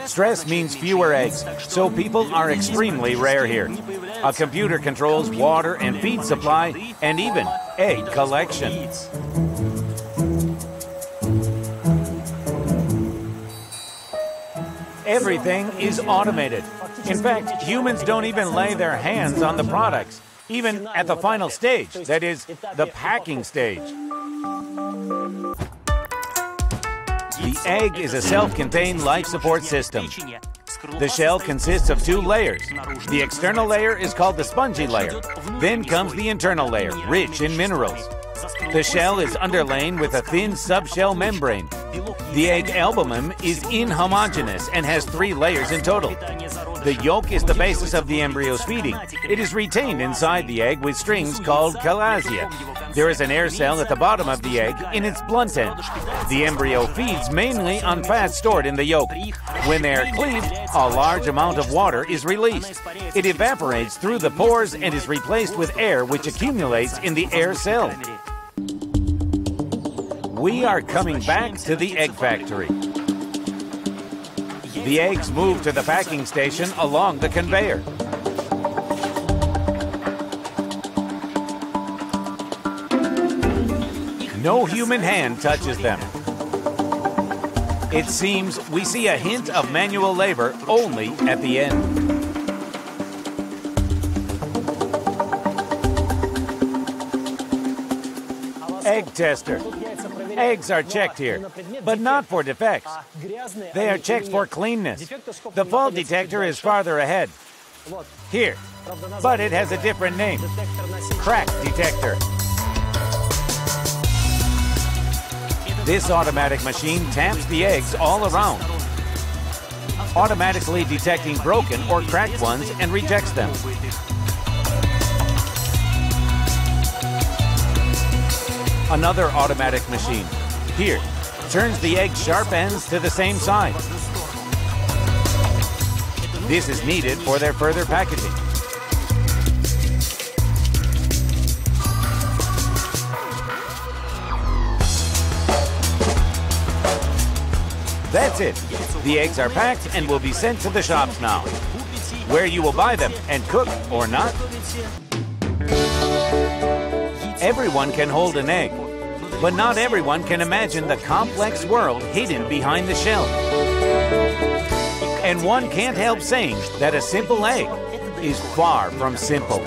Stress means fewer eggs, so people are extremely rare here. A computer controls water and feed supply, and even egg collection. Everything is automated. In fact, humans don't even lay their hands on the products, even at the final stage, that is, the packing stage. The egg is a self-contained life support system. The shell consists of two layers. The external layer is called the spongy layer. Then comes the internal layer, rich in minerals. The shell is underlain with a thin subshell membrane. The egg albumen is inhomogeneous and has 3 layers in total. The yolk is the basis of the embryo's feeding. It is retained inside the egg with strings called chalasia. There is an air cell at the bottom of the egg in its blunt end. The embryo feeds mainly on fat stored in the yolk. When they are cleaved, a large amount of water is released. It evaporates through the pores and is replaced with air, which accumulates in the air cell. We are coming back to the egg factory. The eggs move to the packing station along the conveyor. No human hand touches them. It seems we see a hint of manual labor only at the end. Egg tester. Eggs are checked here, but not for defects. They are checked for cleanness. The fault detector is farther ahead. Here, but it has a different name. Crack detector. This automatic machine taps the eggs all around, automatically detecting broken or cracked ones and rejects them. Another automatic machine, here, turns the egg sharp ends to the same side. This is needed for their further packaging. That's it. The eggs are packed and will be sent to the shops now, where you will buy them and cook or not. Everyone can hold an egg, but not everyone can imagine the complex world hidden behind the shell. And one can't help saying that a simple egg is far from simple.